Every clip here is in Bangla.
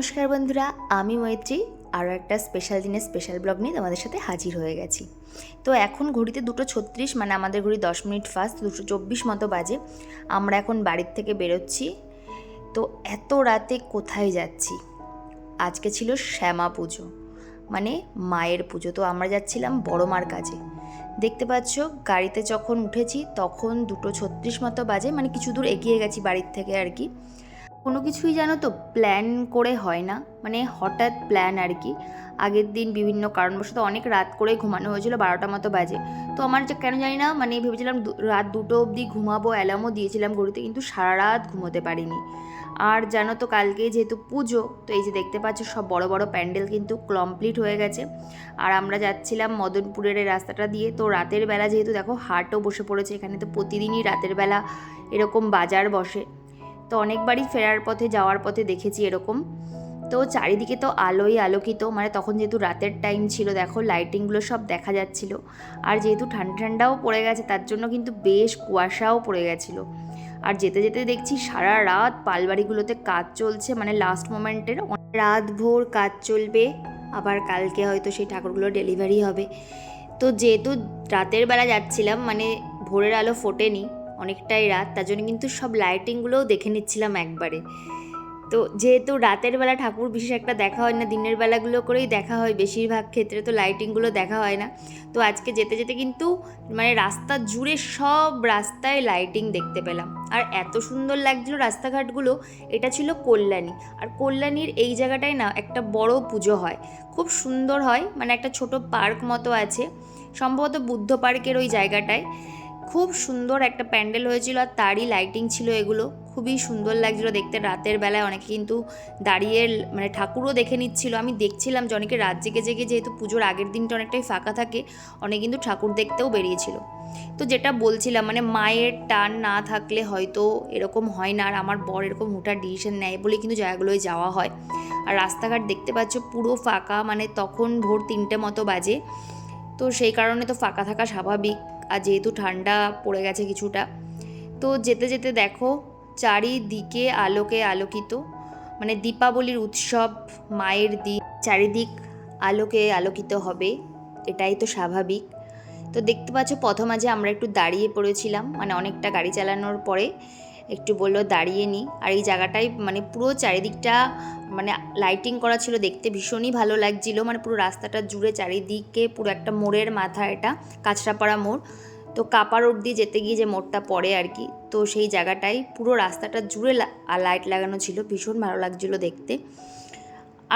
নমস্কার বন্ধুরা, আমি মৈত্রী আরও একটা স্পেশাল দিনের স্পেশাল ব্লগ নিয়ে তোমাদের সাথে হাজির হয়ে গেছি। তো এখন ঘড়িতে 2:36, মানে আমাদের ঘড়ি 10 মিনিট ফাস্ট, 2:24 মতো বাজে। আমরা এখন বাড়ির থেকে বেরোচ্ছি। তো এত রাতে কোথায় যাচ্ছি? আজকে ছিল শ্যামা পুজো, মানে মায়ের পুজো। তো আমরা যাচ্ছিলাম বড় মার কাছে। দেখতে পাচ্ছ গাড়িতে যখন উঠেছি তখন 2:36 মতো বাজে, মানে কিছু দূর এগিয়ে গেছি বাড়ির থেকে আর কি। কোনো কিছুই জানো তো প্ল্যান করে হয় না, মানে হঠাৎ প্ল্যান আর কি। আগের দিন বিভিন্ন কারণবশত অনেক রাত করে ঘুমানো হয়েছিল, 12টা মতো বাজে। তো আমার যে কেন জানি না, মানে ভেবেছিলাম রাত 2টো অবধি ঘুমাবো, অ্যালার্মও দিয়েছিলাম ঘড়িতে, কিন্তু সারা রাত ঘুমোতে পারিনি। আর জানো তো কালকে যেহেতু পুজো, তো এই যে দেখতে পাচ্ছ সব বড় বড় প্যান্ডেল কিন্তু কমপ্লিট হয়ে গেছে। আর আমরা যাচ্ছিলাম মদনপুরের এই রাস্তাটা দিয়ে। তো রাতের বেলা যেহেতু দেখো হাটও বসে পড়েছে এখানে, তো প্রতিদিনই রাতের বেলা এরকম বাজার বসে। তো অনেকবারই ফেরার পথে যাওয়ার পথে দেখেছি এরকম। তো চারিদিকে তো আলোই আলোকিত, মানে তখন যেহেতু রাতের টাইম ছিল, দেখো লাইটিংগুলো সব দেখা যাচ্ছিল। আর যেহেতু ঠান্ডা ঠান্ডাও পড়ে গেছে তার জন্য কিন্তু বেশ কুয়াশাও পড়ে গেছিলো। আর যেতে যেতে দেখছি সারা রাত পালবাড়িগুলোতে কাজ চলছে, মানে লাস্ট মোমেন্টের রাত ভোর কাজ চলবে। আবার কালকে হয়তো সেই ঠাকুরগুলো ডেলিভারি হবে। তো যেহেতু রাতের বেলা যাচ্ছিলাম, মানে ভোরের আলো ফোটেনি, অনেকটাই রাত, তার জন্য কিন্তু সব লাইটিংগুলোও দেখে নিচ্ছিলাম একবারে। তো যেহেতু রাতের বেলা ঠাকুর বিশেষ একটা দেখা হয় না, দিনের বেলাগুলো করেই দেখা হয় বেশিরভাগ ক্ষেত্রে, তো লাইটিংগুলো দেখা হয় না। তো আজকে যেতে যেতে কিন্তু মানে রাস্তা জুড়ে সব রাস্তায় লাইটিং দেখতে পেলাম, আর এত সুন্দর লাগছিল রাস্তাঘাটগুলো। এটা ছিল কল্যাণী, আর কল্যাণীর এই জায়গাটায় না একটা বড় পুজো হয়, খুব সুন্দর হয়, মানে একটা ছোট পার্ক মতো আছে, সম্ভবত বুদ্ধ পার্কের ওই জায়গাটায়। খুব সুন্দর একটা প্যান্ডেল হয়েছিল, আর তারই লাইটিং ছিল এগুলো, খুবই সুন্দর লাগছিল দেখতে। রাতের বেলায় অনেকে কিন্তু দাঁড়িয়ে মানে ঠাকুরও দেখে নিচ্ছিল। আমি দেখছিলাম যে অনেকে রাত জেগে জেগে, যেহেতু পুজোর আগের দিনটা অনেকটাই ফাঁকা থাকে, অনেকে কিন্তু ঠাকুর দেখতেও বেরিয়েছিল। তো যেটা বলছিলাম, মানে মায়ের টান না থাকলে হয়তো এরকম হয় না। আর আমার বর এরকম হুটার ডিসিশন নেয় বলে কিন্তু জায়গাগুলোয় যাওয়া হয়। আর রাস্তাঘাট দেখতে পাচ্ছ পুরো ফাঁকা, মানে তখন ভোর 3টে মতো বাজে। তো সেই কারণে তো ফাঁকা থাকা স্বাভাবিক, আর যেহেতু ঠান্ডা পড়ে গেছে কিছুটা। তো যেতে যেতে দেখো চারিদিকে আলোকে আলোকিত, মানে দীপাবলির উৎসব, মায়ের দিন, চারিদিক আলোকে আলোকিত হবে, এটাই তো স্বাভাবিক। তো দেখতে পাচ্ছ মাঝে আমরা একটু দাঁড়িয়ে পড়েছিলাম, মানে অনেকটা গাড়ি চালানোর পরে একটু বললো দাঁড়িয়ে নিই। আর এই জায়গাটায় মানে পুরো চারিদিকটা মানে লাইটিং করা ছিল, দেখতে ভীষণই ভালো লাগছিল, মানে পুরো রাস্তাটা জুড়ে চারিদিকে পুরো একটা মোড়ের মাথা, এটা কাঁচরাপাড়া মোড়। তো কাপা রোড দিয়ে যেতে গিয়ে যে মোড়টা পড়ে আর কি, তো সেই জায়গাটায় পুরো রাস্তাটা জুড়ে লাইট লাগানো ছিল, ভীষণ ভালো লাগছিলো দেখতে।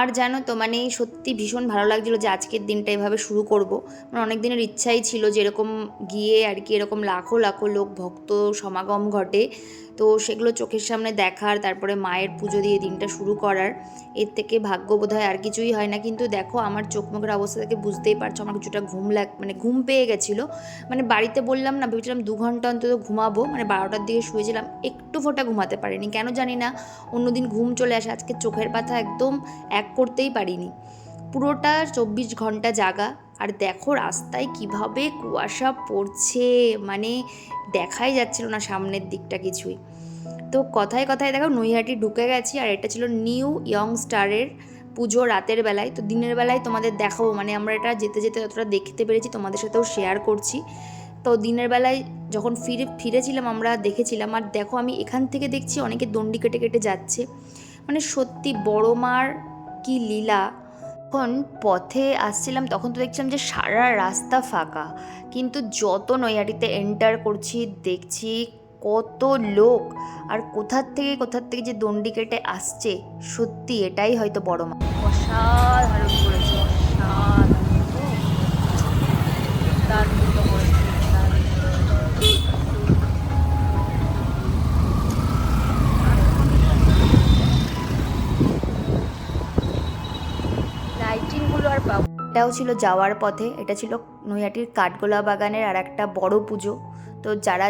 আর জানো তো মানে সত্যি ভীষণ ভালো লাগছিলো যে আজকের দিনটা এভাবে শুরু করব। মানে অনেক দিনের ইচ্ছাই ছিল যে এরকম গিয়ে আর কি এরকম লাখো লাখো লোক ভক্ত সমাগম ঘটে, তো সেগুলো চোখের সামনে দেখার, তারপরে মায়ের পুজো দিয়ে দিনটা শুরু করার, এর থেকে ভাগ্য বোধহয় আর কিছুই হয় না। কিন্তু দেখো আমার চোখ মুখের অবস্থা থেকে বুঝতেই পারছো আমার কিছুটা মানে ঘুম পেয়ে গেছিলো। মানে বাড়িতে বললাম না, ভেবেছিলাম 2 ঘন্টা অন্তত ঘুমাবো, মানে 12টার দিকে শুয়েছিলাম, একটু ফোঁটা ঘুমাতে পারিনি, কেন জানি না। অন্যদিন ঘুম চলে আসে, আজকে চোখের পাতা একদম এক করতেই পারিনি, পুরোটা 24 ঘন্টা জাগা। আর দেখো রাস্তায় কিভাবে কুয়াশা পড়ছে, মানে দেখাই যাচ্ছিল না সামনের দিকটা কিছুই। তো কথায় কথায় দেখো নৈহাটি ঢুকে গেছি, আর এটা ছিল নিউ ইয়ং স্টারের পুজো রাতের বেলায়। তো দিনের বেলায় তোমাদের দেখাবো, মানে আমরা এটা যেতে যেতে যতটা দেখতে পেরেছি তোমাদের সাথেও শেয়ার করছি। তো দিনের বেলায় যখন ফিরেছিলাম আমরা দেখেছিলাম। আর দেখো আমি এখান থেকে দেখছি অনেকে দণ্ডি কেটে কেটে যাচ্ছে, মানে সত্যি বড় মার কি লীলা। যখন পথে আসছিলাম তখন তো দেখছিলাম যে সারা রাস্তা ফাঁকা, কিন্তু যত নৈহাটিতে এন্টার করছি দেখছি কত লোক, আর কোথার থেকে যে দণ্ডি কেটে আসছে, সত্যি এটাই হয়তো বড় মা। অসাধারণ করেছে, অসাধারণ, দারুণ তো করেছে, লাইটিংগুলো আর পাবো। এটাও ছিল যাওয়ার পথে, এটা ছিল নৈহাটির কাঠগোলা বাগানের আর একটা বড় পুজো। তো যারা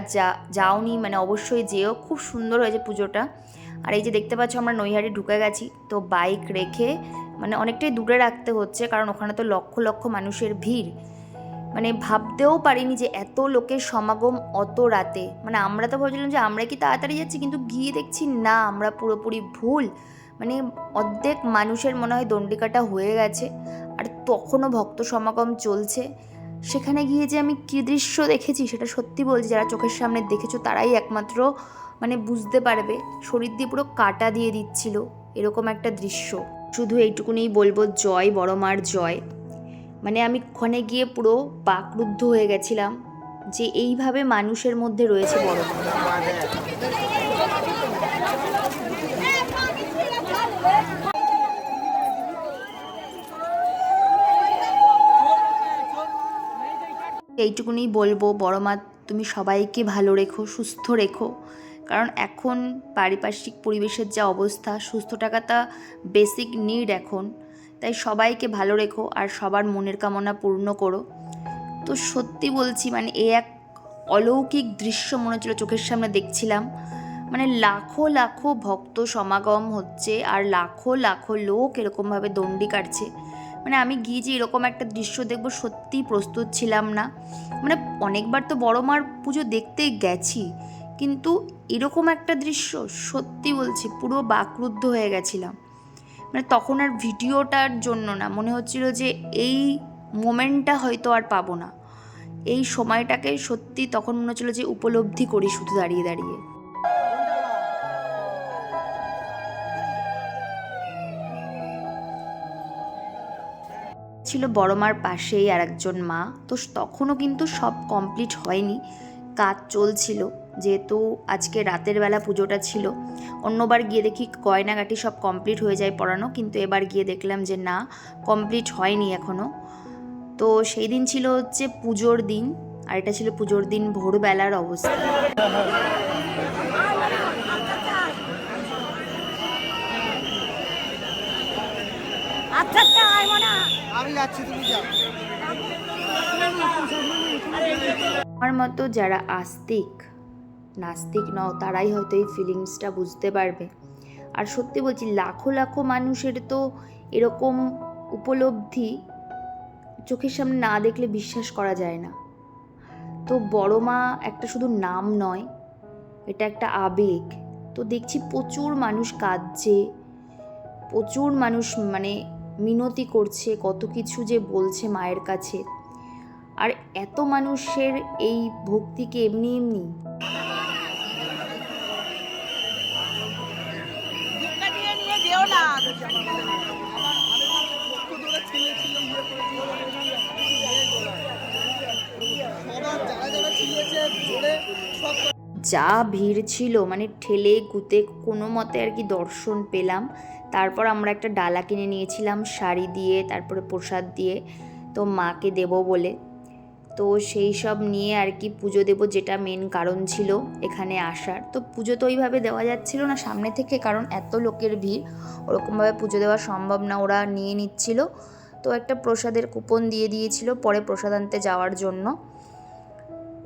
যাওনি মানে অবশ্যই যেও, খুব সুন্দর হয়েছে পুজোটা। আর এই যে দেখতে পাচ্ছ আমরা নৈহাটি ঢুকে গেছি, তো বাইক রেখে মানে অনেকটাই দূরে রাখতে হচ্ছে, কারণ ওখানে তো লক্ষ লক্ষ মানুষের ভিড়। মানে ভাবতেও পারিনি যে এত লোকের সমাগম অত রাতে। মানে আমরা তো ভাবছিলাম যে আমরা কি তাড়াতাড়ি যাচ্ছি, কিন্তু গিয়ে দেখছি না, আমরা পুরোপুরি ভুল। মানে অর্ধেক মানুষের মনে হয় দণ্ডিকাটা হয়ে গেছে, আর তখনও ভক্ত সমাগম চলছে। সেখানে গিয়ে যে আমি কী দৃশ্য দেখেছি সেটা সত্যি বলছি, যারা চোখের সামনে দেখেছো তারাই একমাত্র মানে বুঝতে পারবে। শরীর দিয়ে পুরো কাটা দিয়ে দিচ্ছিল, এরকম একটা দৃশ্য। শুধু এইটুকুনি বলবো, জয় বড় মার জয়। মানে আমি ওখানে গিয়ে পুরো বাকরুদ্ধ হয়ে গেছিলাম যে এইভাবে মানুষের মধ্যে রয়েছে বড় মা। এইটুকুনি বলবো, বড় মা তুমি সবাইকে ভালো রেখো, সুস্থ রেখো। কারণ এখন পারিপার্শ্বিক পরিবেশের যা অবস্থা, সুস্থ থাকাটা বেসিক নিড এখন। তাই সবাইকে ভালো রেখো আর সবার মনের কামনা পূর্ণ করো। তো সত্যি বলছি, মানে এ এক অলৌকিক দৃশ্য মনে হচ্ছিল চোখের সামনে দেখছিলাম। মানে লাখো লাখো ভক্ত সমাগম হচ্ছে আর লাখো লাখো লোক এরকমভাবে দণ্ডি কাটছে। মানে আমি গিয়ে যে এরকম একটা দৃশ্য দেখবো সত্যিই প্রস্তুত ছিলাম না। মানে অনেকবার তো বড় মার পুজো দেখতে গেছি, কিন্তু এরকম একটা দৃশ্য সত্যি বলছি পুরো বাকরুদ্ধ হয়ে গেছিলাম। মানে তখন আর ভিডিওটার জন্য না, মনে হচ্ছিল যে এই মোমেন্টটা হয়তো আর পাবো না। এই সময়টাকে সত্যি তখন মনে হচ্ছিল যে উপলব্ধি করি শুধু দাঁড়িয়ে দাঁড়িয়ে। ছিল বড় মার পাশেই আর একজন মা। তো তখনও কিন্তু সব কমপ্লিট হয়নি, কাজ চলছিল। যেহেতু আজকে রাতের বেলা পুজোটা ছিল, অন্যবার গিয়ে দেখি গয়নাগাটি সব কমপ্লিট হয়ে যায় পরানো, কিন্তু এবার গিয়ে দেখলাম যে না, কমপ্লিট হয়নি এখনও। তো সেই দিন ছিল হচ্ছে পুজোর দিন, আর এটা ছিল পুজোর দিন ভোরবেলার অবস্থা। আমার মতো যারা আস্তিক, নাস্তিক নও, তারাই হয়তো এই ফিলিংসটা বুঝতে পারবে। আর সত্যি বলছি, লাখো লাখো মানুষের তো এরকম উপলব্ধি চোখের সামনে না দেখলে বিশ্বাস করা যায় না। তো বড় মা একটা শুধু নাম নয়, এটা একটা আবেগ। তো দেখছি প্রচুর মানুষ কাঁদছে, প্রচুর মানুষ মানে মিনতি করছে, কত কিছু যে বলছে মায়ের কাছে। আর এত মানুষের এই ভক্তিকে এমনি এমনি যা ভিড় ছিল, মানে ঠেলে গুতে কোনো মতে আর কি দর্শন পেলাম। তারপর আমরা একটা ডালা কিনে নিয়েছিলাম শাড়ি দিয়ে, তারপরে প্রসাদ দিয়ে, তো মাকে দেব বলে। তো সেই সব নিয়ে আর কি পুজো দেব, যেটা মেন কারণ ছিল এখানে আসার। তো পুজো তো ওইভাবে দেওয়া যাচ্ছিল না সামনে থেকে, কারণ এত লোকের ভিড়, ওরকমভাবে পুজো দেওয়া সম্ভব না, ওরা নিয়ে নিচ্ছিল। তো একটা প্রসাদের কুপন দিয়ে দিয়েছিল পরে প্রসাদ আনতে যাওয়ার জন্য।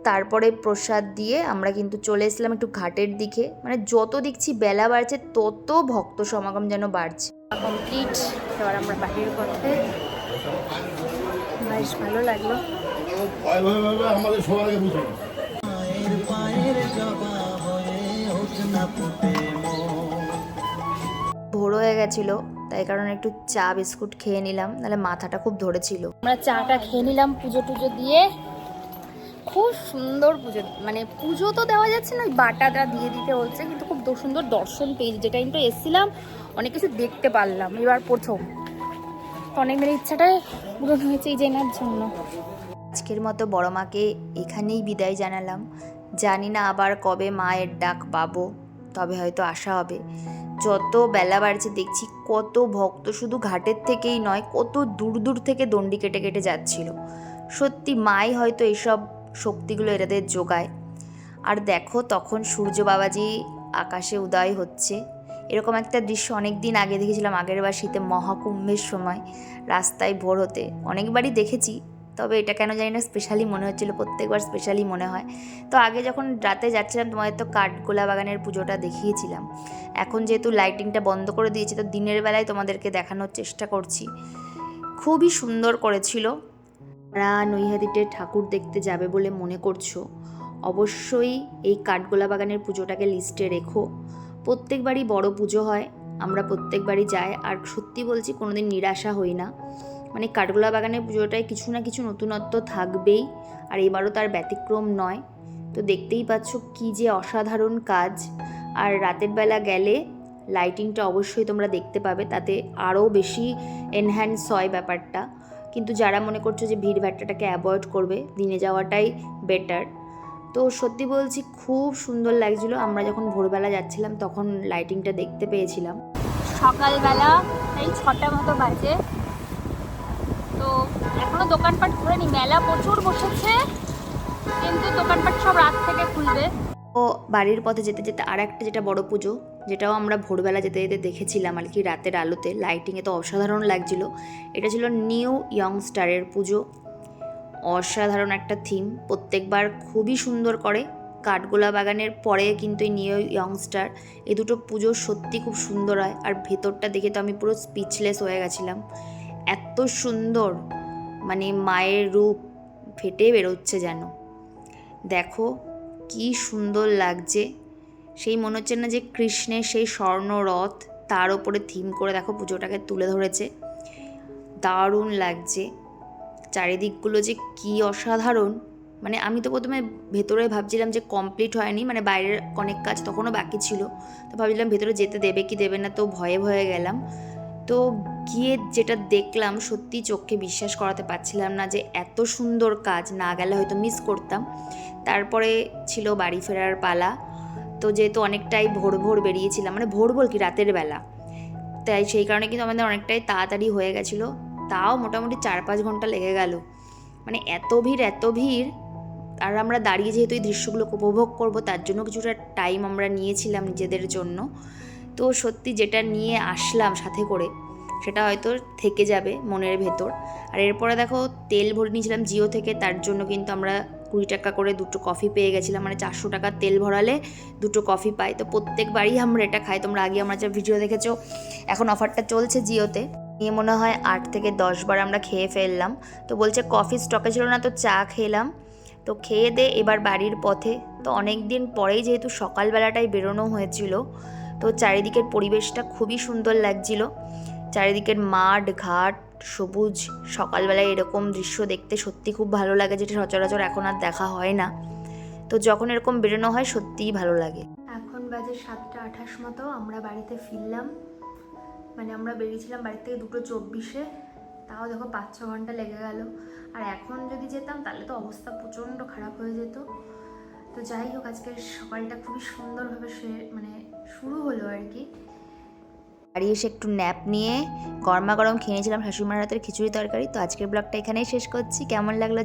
তারপরে প্রসাদ দিয়ে আমরা কিন্তু চলে এসলাম একটু ঘাটের দিকে। মানে যত দেখছি বেলা বাড়ছে তত ভক্ত সমাগম যেন বাড়ছে। কমপ্লিট, এবার আমরা বাড়ির পথে। বেশ ভালো লাগলো। ভোর হয়ে গেছিল, তাই কারণে একটু চা বিস্কুট খেয়ে নিলাম, নাহলে মাথাটা খুব ধরেছিল। আমরা চাটা খেয়ে নিলাম পুজো টুজো দিয়ে। খুব সুন্দর পুজো, মানে পুজো তো দেওয়া যাচ্ছে না, ওই বাটাটা দিয়ে দিতে হচ্ছে, কিন্তু খুব সুন্দর দর্শন পেয়েছি। যেটা কিন্তু এসেছিলাম অনেক কিছু দেখতে পারলাম এবার প্রথম, অনেক মেয়ের ইচ্ছাটাই পূরণ হয়েছে এই জেনার জন্য। আজকের মতো বড় মাকে এখানেই বিদায় জানালাম। জানি না আবার কবে মায়ের ডাক পাবো, তবে হয়তো আসা হবে। যত বেলা বাড়ছে দেখছি কত ভক্ত শুধু ঘাটের থেকেই নয়, কত দূর দূর থেকে দণ্ডি কেটে কেটে যাচ্ছিল। সত্যি মাই হয়তো এইসব শক্তিগুলো এরাদের যোগায়। আর দেখো তখন সূর্য বাবাজি আকাশে উদয় হচ্ছে, এরকম একটা দৃশ্য অনেক দিন আগে দেখেছিলাম, আগের বার শীতে মহাকুম্ভের সময় রাস্তায় ভোর হতে। অনেকবারই দেখেছি, তবে এটা কেন জানি না স্পেশালি মনে হচ্ছিলো, প্রত্যেকবার স্পেশালি মনে হয়। তো আগে যখন রাতে যাচ্ছিলাম তোমাদের তো কাঠগোলা বাগানের পুজোটা দেখিয়েছিলাম। এখন যেহেতু লাইটিংটা বন্ধ করে দিয়েছি, তো দিনের বেলায় তোমাদেরকে দেখানোর চেষ্টা করছি। খুবই সুন্দর করেছিল। যারা নৈহাটিতে ঠাকুর দেখতে যাবে বলে মনে করছো, অবশ্যই এই কাঠগোলা বাগানের পুজোটাকে লিস্টে রেখো। প্রত্যেকবারই বড় পুজো হয়, আমরা প্রত্যেকবারই যাই, আর সত্যি বলছি কোনোদিন নিরাশা হই না। মানে কাঠগোলা বাগানের পুজোটায় কিছু না কিছু নতুনত্ব থাকবেই, আর এবারও তার ব্যতিক্রম নয়। তো দেখতেই পাচ্ছ কী যে অসাধারণ কাজ। আর রাতের বেলা গেলে লাইটিংটা অবশ্যই তোমরা দেখতে পাবে, তাতে আরও বেশি এনহ্যান্স হয় ব্যাপারটা। কিন্তু যারা মনে করছো যে ভিড়ভাট্টাটাকে অ্যাভয়েড করবে, দিনে যাওয়াটাই বেটার। তো সত্যি বলছি খুব সুন্দর লাগছিলো। আমরা যখন ভোরবেলা যাচ্ছিলাম তখন লাইটিংটা দেখতে পেয়েছিলাম। সকালবেলা এই 6টা মতো বাজে, তো এখনো দোকানপাট খুলেনি। মেলা প্রচুর বসেছে, কিন্তু দোকানপাট সব রাত থেকে খুলবে। ও বাড়ির পথে যেতে যেতে আর একটা যেটা বড় পুজো, যেটাও আমরা ভোরবেলা যেতে যেতে দেখেছিলাম আর কি, রাতের আলোতে লাইটিংয়ে তো অসাধারণ লাগছিল। এটা ছিল নিউ ইয়ংস্টারের পুজো। অসাধারণ একটা থিম, প্রত্যেকবার খুবই সুন্দর করে। কাঠগোলা বাগানের পরে কিন্তু এই নিউ ইয়ংস্টার, এই দুটো পুজো সত্যি খুব সুন্দর হয়। আর ভেতরটা দেখে তো আমি পুরো স্পিচলেস হয়ে গেছিলাম, এত সুন্দর, মানে মায়ের রূপ ফেটে বেরোচ্ছে যেন। দেখো কি সুন্দর লাগছে, সেই মনে হচ্ছে না যে কৃষ্ণের সেই স্বর্ণ রথ, তার ওপরে থিম করে দেখো পুজোটাকে তুলে ধরেছে। দারুণ লাগছে, চারিদিকগুলো যে কি অসাধারণ। মানে আমি তো প্রথমে ভেতরে ভাবছিলাম যে কমপ্লিট হয়নি, মানে বাইরের অনেক কাজ তখনও বাকি ছিল, তো ভাবছিলাম ভেতরে যেতে দেবে কি দেবে না, তো ভয়ে ভয়ে গেলাম। তো গিয়ে যেটা দেখলাম সত্যি চোখে বিশ্বাস করাতে পারছিলাম না যে এত সুন্দর কাজ, না গেলে হয়তো মিস করতাম। তারপরে ছিল বাড়ি ফেরার পালা। তো যেহেতু অনেকটাই ভোর ভোর বেরিয়েছিলাম, মানে ভোর ভোর কি রাতের বেলা, তাই সেই কারণে কিন্তু আমাদের অনেকটাই তাড়াতাড়ি হয়ে গেছিলো। তাও মোটামুটি 4-5 ঘন্টা লেগে গেল, মানে এত ভিড় এত ভিড়। আর আমরা দাঁড়িয়ে যেহেতু এই দৃশ্যগুলোকে উপভোগ করব, তার জন্য কিছুটা টাইম আমরা নিয়েছিলাম নিজেদের জন্য। তো সত্যি যেটা নিয়ে আসলাম সাথে করে, সেটা হয়তো থেকে যাবে মনের ভেতর। আর এরপরে দেখো তেল ভরে নিয়েছিলাম জিও থেকে, তার জন্য কিন্তু আমরা 20 টাকা করে দুটো কফি পেয়ে গেছিলাম, মানে 400 টাকার তেল ভরালে দুটো কফি পাই। তো প্রত্যেকবারই আমরা এটা খাই, তোমরা আগে আমরা যা ভিডিও দেখেছো, এখন অফারটা চলছে জিওতে। নিয়ে মনে হয় 8 থেকে 10 বার আমরা খেয়ে ফেললাম। তো বলছে কফি স্টকে ছিল না, তো চা খেলাম। তো খেয়ে দে এবার বাড়ির পথে। তো অনেক দিন পরেই যেহেতু সকালবেলাটাই বেরোনো হয়েছিল, তো চারিদিকের পরিবেশটা খুবই সুন্দর লাগছিল। চারিদিকের মাঠ ঘাট সবুজ, সকালবেলায় এরকম দৃশ্য দেখতে সত্যি খুব ভালো লাগে, যেটা সচরাচর এখন আর দেখা হয় না। তো যখন এরকম বেরোনো হয় সত্যিই ভালো লাগে। এখন বাজে 7:28 মতো, আমরা বাড়িতে ফিরলাম। মানে আমরা বেরিয়েছিলাম বাড়ি থেকে 2:24-এ, তাও দেখো 5-6 ঘন্টা লেগে গেল। আর এখন যদি যেতাম তাহলে তো অবস্থা প্রচণ্ড খারাপ হয়ে যেত। তো যাই হোক, আজকের সকালটা খুবই সুন্দরভাবে মানে শুরু হলো আর কি। বাড়ি এসে একটু ন্যাপ নিয়ে গরমা গরম খেয়ে নিয়েছিলাম শাশুড়িমার হাতের খিচুড়ি তরকারি। তো আজকের ব্লগটা এখানেই শেষ করছি। কেমন লাগলো